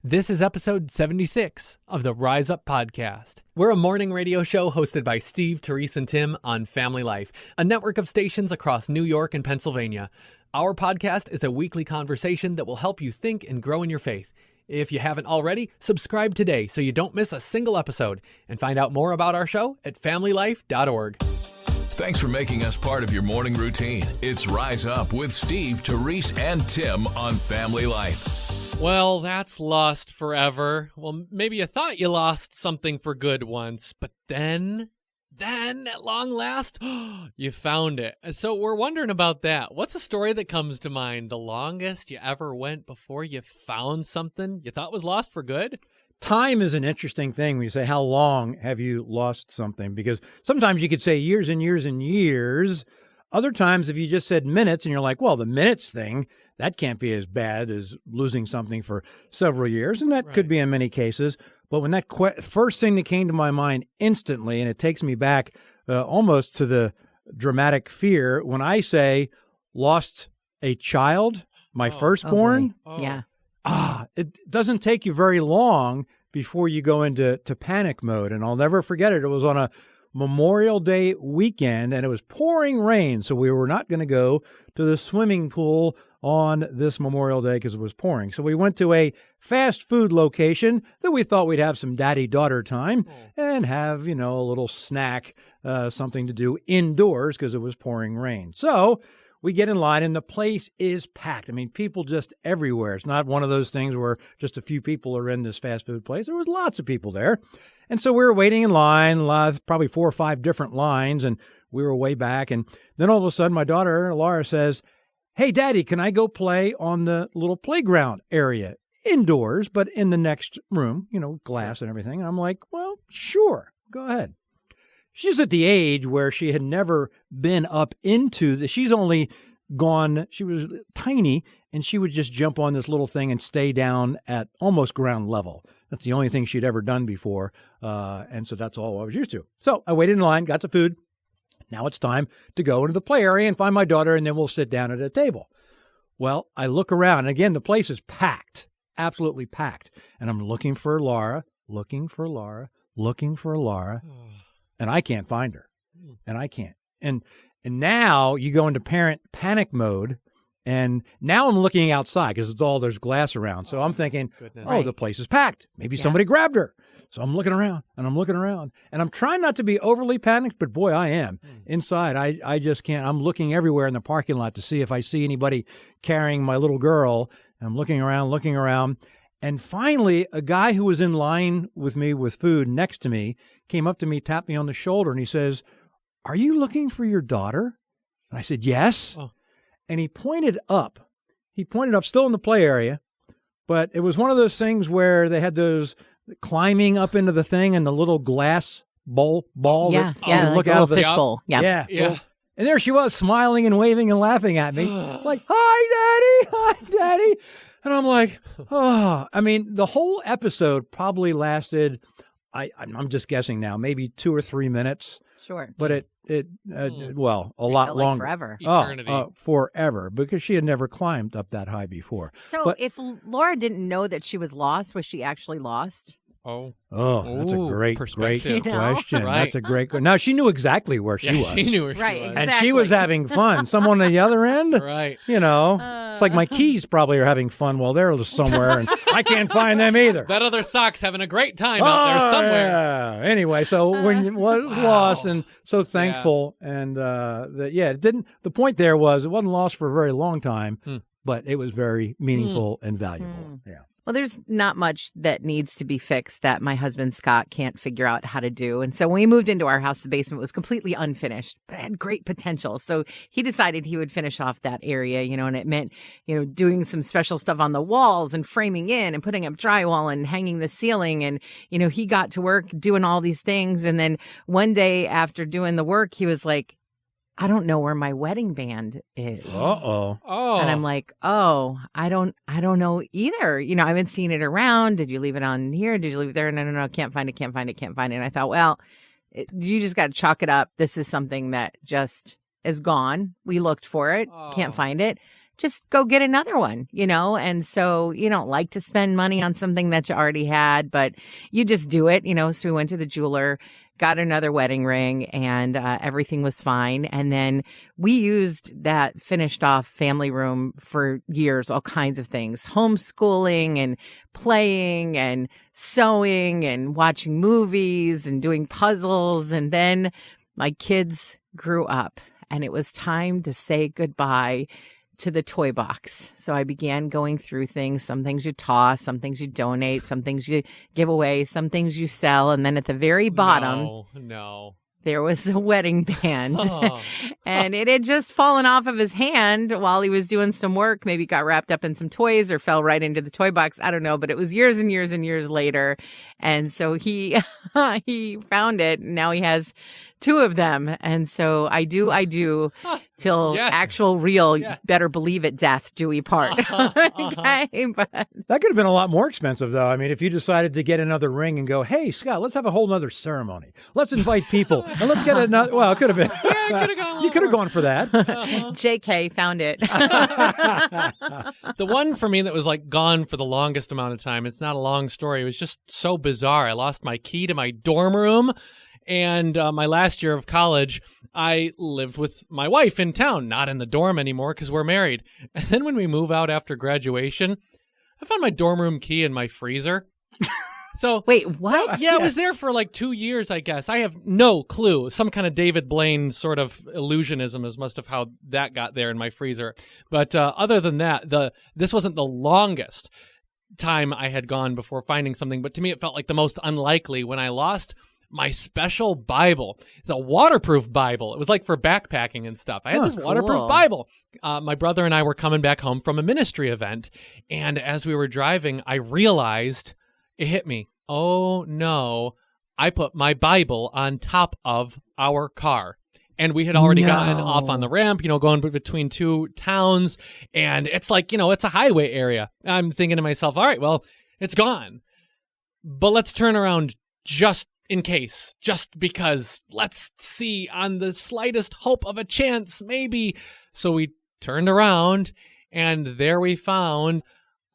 This is episode 76 of the Rise Up Podcast. We're a morning radio show hosted by Steve, Terese, and Tim on Family Life, a network of stations across New York and Pennsylvania. Our podcast is a weekly conversation that will help you think and grow in your faith. If you haven't already, subscribe today so you don't miss a single episode, and find out more about our show at familylife.org. Thanks for making us part of your morning routine. It's Rise Up with Steve, Terese, and Tim on Family Life. Well, that's lost forever. Well, maybe you thought you lost something for good once, but then at long last, you found it. So we're wondering about that. What's a story that comes to mind? The longest you ever went before you found something you thought was lost for good? Time is an interesting thing when you say, how long have you lost something? Because sometimes you could say years and years and years. Other times, if you just said minutes and you're like, well, the minutes thing, that can't be as bad as losing something for several years. And that could be in many cases. But when that first thing that came to my mind instantly, and it takes me back almost to the dramatic fear, when I say lost a child, my firstborn. Yeah. It doesn't take you very long before you go into panic mode. And I'll never forget it. It was on a Memorial Day weekend, and it was pouring rain, so we were not going to go to the swimming pool on this Memorial Day because it was pouring. So we went to a fast food location that we thought we'd have some daddy-daughter time and have, a little snack, something to do indoors because it was pouring rain. So we get in line, and the place is packed. I mean, people just everywhere. It's not one of those things where just a few people are in this fast food place. There was lots of people there. And so we were waiting in line, probably 4 or 5 different lines, and we were way back. And then all of a sudden, my daughter, Laura, says, "Hey, Daddy, can I go play on the little playground area indoors, but in the next room, glass and everything?" And I'm like, well, sure, go ahead. She's at the age where she had never been up into she was tiny, and she would just jump on this little thing and stay down at almost ground level. That's the only thing she'd ever done before. And so that's all I was used to. So I waited in line, got the food. Now it's time to go into the play area and find my daughter, and then we'll sit down at a table. Well, I look around, and again, the place is packed, absolutely packed. And I'm looking for Laura, and I can't find her. And I can't. And now you go into parent panic mode. And now I'm looking outside because there's glass around. So I'm thinking, the place is packed. Maybe somebody grabbed her. So I'm looking around, and I'm trying not to be overly panicked, but boy, I am. Inside, I just can't. I'm looking everywhere in the parking lot to see if I see anybody carrying my little girl. And I'm looking around. And finally, a guy who was in line with me with food next to me came up to me, tapped me on the shoulder, and he says, "Are you looking for your daughter?" And I said, "Yes." Oh. And he pointed up, still in the play area, but it was one of those things where they had those climbing up into the thing and the little glass ball. Look like out of the fishbowl. Yeah. And there she was, smiling and waving and laughing at me, like, hi, Daddy. And I'm like, the whole episode probably lasted, I'm just guessing now, maybe 2 or 3 minutes. Sure. But a lot longer. Forever. Eternity. Forever, because she had never climbed up that high before. So if Laura didn't know that she was lost, was she actually lost? Oh, that's a great question. Right. That's a great question. Now, she knew exactly where she was. She knew where she was. Exactly. And she was having fun. Someone on the other end, right. It's like my keys probably are having fun while they're somewhere, and I can't find them either. That other sock's having a great time out there somewhere. Yeah. Anyway, so when it was lost, and so thankful, and it didn't. The point there was it wasn't lost for a very long time, but it was very meaningful and valuable. Yeah. Well, there's not much that needs to be fixed that my husband, Scott, can't figure out how to do. And so when we moved into our house, the basement was completely unfinished, but it had great potential. So he decided he would finish off that area, and it meant, doing some special stuff on the walls and framing in and putting up drywall and hanging the ceiling. And, he got to work doing all these things. And then one day after doing the work, he was like, "I don't know where my wedding band is." Uh-oh. Oh. And I'm like, I don't know either. I haven't seen it around. Did you leave it on here? Did you leave it there? No, can't find it. And I thought, well, you just got to chalk it up. This is something that just is gone. We looked for it. Can't find it. just go get another one, And so you don't like to spend money on something that you already had, but you just do it, So we went to the jeweler, got another wedding ring, and everything was fine. And then we used that finished off family room for years, all kinds of things, homeschooling and playing and sewing and watching movies and doing puzzles. And then my kids grew up and it was time to say goodbye to the toy box. So I began going through things. Some things you toss, some things you donate, some things you give away, some things you sell. And then at the very bottom, there was a wedding band. And it had just fallen off of his hand while he was doing some work. Maybe got wrapped up in some toys or fell right into the toy box. I don't know, but it was years and years and years later. And so he found it. And now he has 2 of them. And so I do till actual real, better believe it, death do we part. Okay, but that could have been a lot more expensive, though. I mean, if you decided to get another ring and go, hey, Scott, let's have a whole nother ceremony. Let's invite people and let's get another. Well, it could have been. Yeah, it could have gone. You could have gone for that. JK found it. The one for me that was like gone for the longest amount of time, it's not a long story. It was just so bizarre. I lost my key to my dorm room. And my last year of college, I lived with my wife in town, not in the dorm anymore because we're married. And then when we move out after graduation, I found my dorm room key in my freezer. So wait, what? Yeah, it was there for like 2 years, I guess. I have no clue. Some kind of David Blaine sort of illusionism is must have how that got there in my freezer. But other than that, this wasn't the longest time I had gone before finding something. But to me, it felt like the most unlikely when I lost my special Bible. It's a waterproof Bible. It was like for backpacking and stuff. I had this waterproof Bible. My brother and I were coming back home from a ministry event. And as we were driving, I realized it hit me. Oh no, I put my Bible on top of our car. And we had already gotten off on the ramp, going between 2 towns. And it's like, it's a highway area. I'm thinking to myself, all right, well, it's gone. But let's turn around just in case, just because, let's see, on the slightest hope of a chance, maybe. So we turned around, and there we found,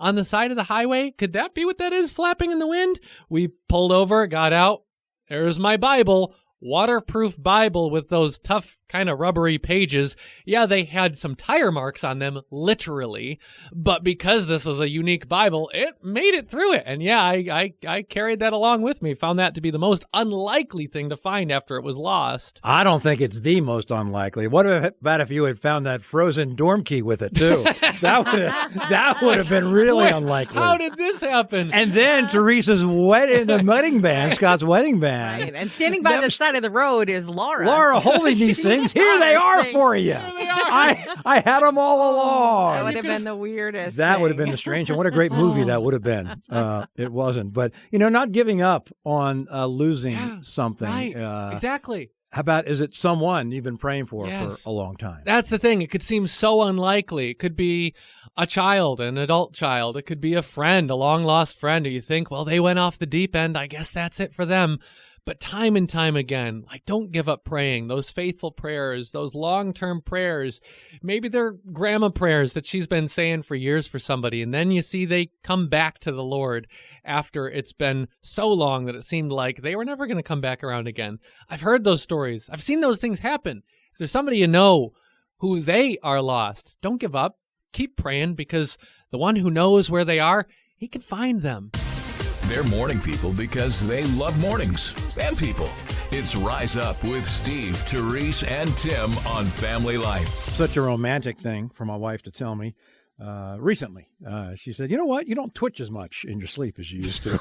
on the side of the highway, could that be what that is, flapping in the wind? We pulled over, got out, there's my Bible, waterproof Bible with those tough kind of rubbery pages. Yeah, they had some tire marks on them, literally, but because this was a unique Bible, it made it through it. And yeah, I carried that along with me. Found that to be the most unlikely thing to find after it was lost. I don't think it's the most unlikely. What about if you had found that frozen dorm key with it too? That would have been really unlikely. How did this happen? And then Teresa's wedding band, Scott's wedding band. Right. And standing by the side of the road is Laura. Laura holding these things. Here they are for you. I had them all along. That would have been the weirdest. That would have been the strange. And what a great movie that would have been. It wasn't. But, not giving up on losing something. Right. Exactly. How about, is it someone you've been praying for a long time? That's the thing. It could seem so unlikely. It could be a child, an adult child. It could be a friend, a long-lost friend who you think, well, they went off the deep end. I guess that's it for them. But time and time again, don't give up praying. Those faithful prayers, those long-term prayers, maybe they're grandma prayers that she's been saying for years for somebody. And then you see they come back to the Lord after it's been so long that it seemed like they were never going to come back around again. I've heard those stories. I've seen those things happen. If there's somebody who they are lost, don't give up. Keep praying, because the one who knows where they are, he can find them. They're morning people because they love mornings and people. It's Rise Up with Steve, Terese, and Tim on Family Life. Such a romantic thing for my wife to tell me recently. She said, you know what? You don't twitch as much in your sleep as you used to.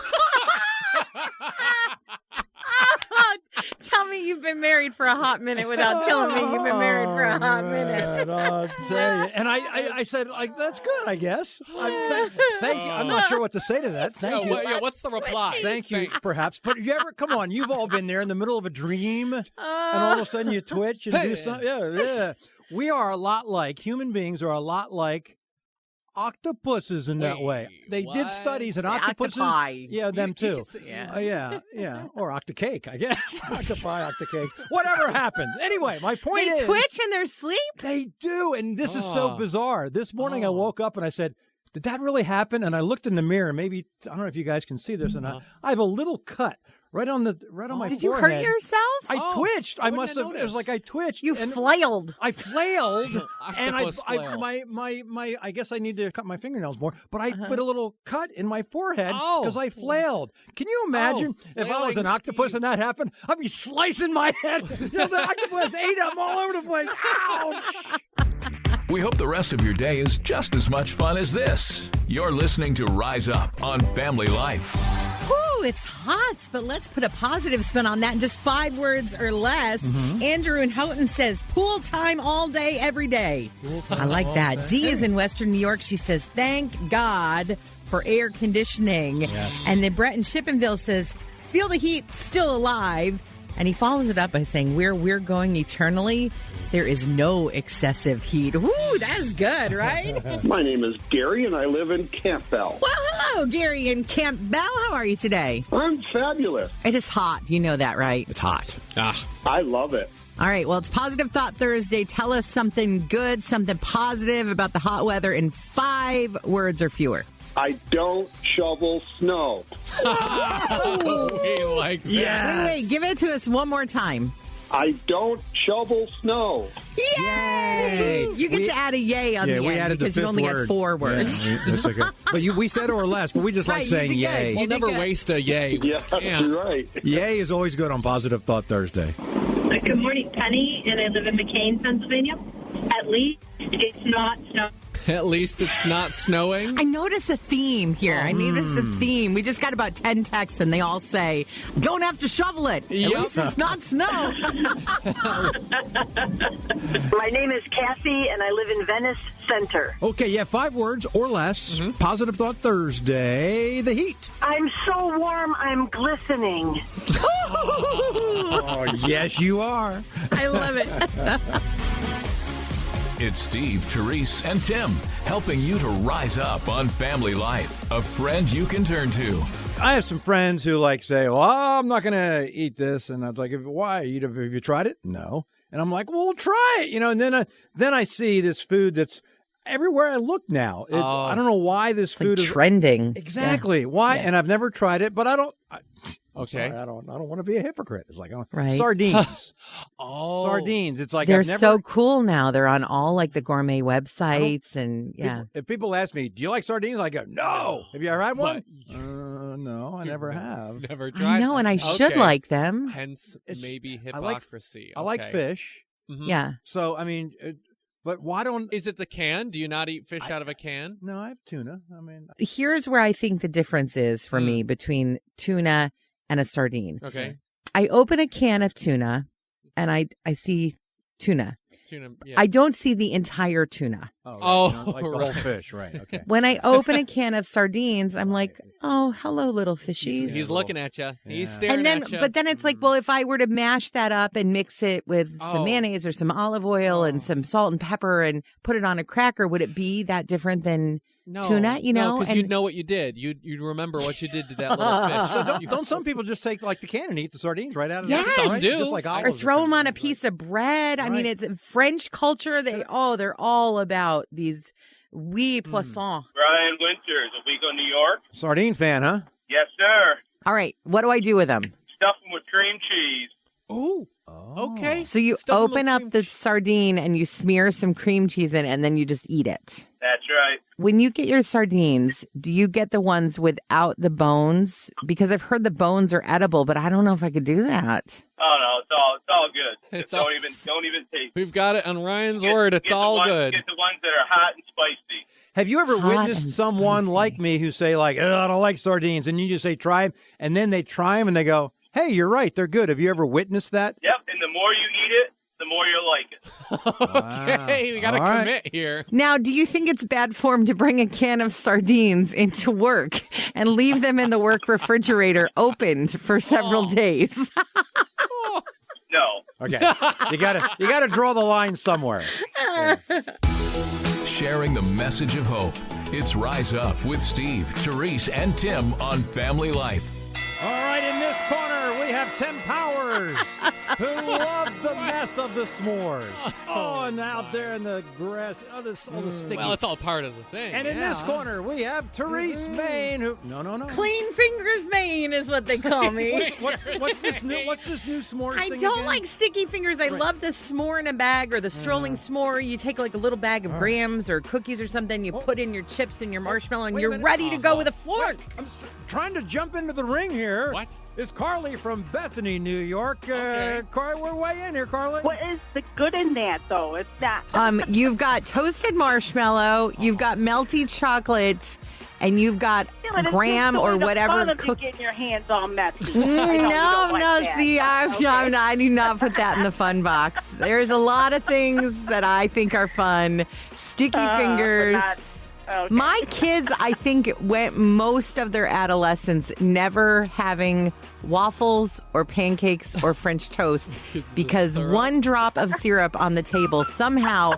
Tell me you've been married for a hot minute without telling me you've been married for a hot minute. I'll tell you. And I said, that's good, I guess. Thank you. I'm not sure what to say to that. Thank you. What's the reply? Thank you, perhaps. But come on, you've all been there in the middle of a dream, and all of a sudden you twitch and do something. Yeah. We are a lot like, human beings are a lot like octopuses in that Wait, way. They what? did studies and The octopuses. octopi. Yeah, them too. Yeah. Or octocake, I guess. Octopi, octocake. Whatever happened. Anyway, my point They is. twitch in their sleep? They do, and this is so bizarre. This morning I woke up and I said, did that really happen? And I looked in the mirror. Maybe, I don't know if you guys can see this, and I have a little cut right on my forehead. Did you hurt yourself? I twitched. I wouldn't must have have. It was like I twitched. You and flailed. I flailed, and Octopus flail. my. I guess I need to cut my fingernails more. But I put a little cut in my forehead because I flailed. Can you imagine if I was an flailing octopus Steve. and that happened? I'd be slicing my head. The octopus ate them all over the place. Ouch! We hope the rest of your day is just as much fun as this. You're listening to Rise Up on Family Life. Ooh, it's hot, but let's put a positive spin on that in just 5 words or less. Andrew in Houghton says, pool time all day, every day. I like that. Dee is in Western New York. She says, thank God for air conditioning. Yes. And then Brett in Shippenville says, feel the heat, still alive. And he follows it up by saying, where we're going eternally, there is no excessive heat. Ooh, that's good, right? My name is Gary, and I live in Campbell. Well, hello, Gary in Campbell. How are you today? I'm fabulous. It is hot. You know that, right? It's hot. I love it. All right. Well, it's Positive Thought Thursday. Tell us something good, something positive about the hot weather in 5 words or fewer. I don't shovel snow. We like that. Wait. Give it to us one more time. I don't shovel snow. Yay! You get to add a yay on the we end added because the you fifth only word. got 4 words. Yeah, that's okay. But we said or less, but we just Right, like you saying did good. yay. We'll You did never good. waste a yay. Yeah, Yeah. right. Yay is always good on Positive Thought Thursday. Good morning, Penny, and I live in McCain, Pennsylvania. At least it's not snow. At least it's not snowing. I notice a theme here. I notice a theme. We just got about 10 texts, and they all say, don't have to shovel it. At Yep. least it's not snow. My name is Kathy, and I live in Venice Center. Okay, yeah, 5 words or less. Positive Thought Thursday. The heat. I'm so warm, I'm glistening. Oh, yes, you are. I love it. It's Steve, Terese, and Tim helping you to rise up on Family Life. A friend you can turn to. I have some friends who say, well, I'm not going to eat this. And I was like, why? Have you tried it? No. And I'm like, well, try it. And then I see this food that's everywhere I look now. I don't know why this food is trending. Exactly. Why? Yeah. And I've never tried it, but I don't. Okay. Sorry, I don't want to be a hypocrite. It's like Right. sardines. Oh. Sardines. It's like They're I've never, so cool now. They're on all the gourmet websites and If people ask me, do you like sardines? I go, no. Have you ever had one? But- No, I never have. Never tried. I know, and I should Okay. like them. Hence, maybe I like- hypocrisy. I like Okay. fish. Mhm. Yeah. So, I mean, but why don't... Is it the can? Do you not eat fish out of a can? No, I have tuna. I mean... Here's where I think the difference is for me between tuna and a sardine. Okay. I open a can of tuna and I see tuna. Tuna. Yeah. I don't see the entire tuna. Oh, like the whole right. fish, right? Okay. When I open a can of sardines, I'm like, oh, hello, little fishies. He's looking at you. He's Yeah. staring And then, at you. but then it's like, well, if I were to mash that up and mix it with some Oh. mayonnaise or some olive oil and some salt and pepper and put it on a cracker, would it be that different than tuna? because and you'd know what you did. You'd remember what you did to that little fish. So don't some people just take the can and eat the sardines right out of Yes. the Some do. Just like or olives throw them on a things, piece of bread. I mean, Right. it's French culture. They're all about these poissons. Brian Winters, a week on New York. right? Sardine fan, huh? Yes, sir. All right, what do I do with them? Stuff them with cream cheese. Ooh. Okay. So you Stuff 'em with open up cream the cheese. sardine and you smear some cream cheese in, and then you just eat it. That's right. When you get your sardines, do you get the ones without the bones? Because I've heard the bones are edible, but I don't know if I could do that. Oh no, it's all good. It's don't all- even taste. We've got it on Ryan's Get- word. It's get the all ones- good. Get the ones that are hot and spicy. Have you ever Hot witnessed and someone spicy. like me who say I don't like sardines, and you just say try them, and then they try them and they go, hey, you're right, they're good. Have you ever witnessed that? Yep. And the more you eat it, the more you'll like it. Okay, we got to All right. commit here. Now, do you think it's bad form to bring a can of sardines into work and leave them in the work refrigerator opened for several days? No. Okay, you gotta draw the line somewhere. Sharing the message of hope. It's Rise Up with Steve, Terese, and Tim on Family Life. All right, in this corner, we have Tim Powers, who loves the mess of the s'mores. Oh, and out there in the grass, all the sticky. Well, it's all part of the thing. And in this corner, we have Terese Maine, who no. Clean Fingers Maine is what they call me. What's this new s'mores I thing don't again? like sticky fingers. I love the s'more in a bag or the strolling s'more. You take like a little bag of grams or cookies or something. You put in your chips and your marshmallow, and Wait a you're minute. ready to go with a fork. I'm trying to jump into the ring here. What? It's Carly from Bethany, New York. Okay. Carly, we're way in here, Carly. What is the good in that, though? It's not. You've got toasted marshmallow, you've got melty chocolate, and you've got graham or whatever Fun of you cookie. getting your hands all messy. No. See, I do not put that in the fun box. There's a lot of things that I think are fun. Sticky fingers. Okay. My kids, I think, went most of their adolescence never having waffles or pancakes or French toast because one drop of syrup on the table somehow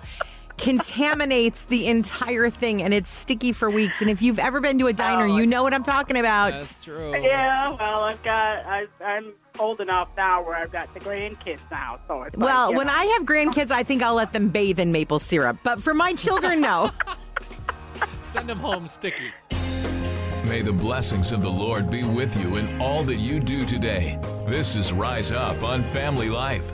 contaminates the entire thing, and it's sticky for weeks. And if you've ever been to a diner, you know what I'm talking about. That's true. Yeah, well, I'm old enough now where I've got the grandkids now, so it's Well, like, when I have grandkids, I think I'll let them bathe in maple syrup. But for my children, no. Send them home sticky. May the blessings of the Lord be with you in all that you do today. This is Rise Up on Family Life.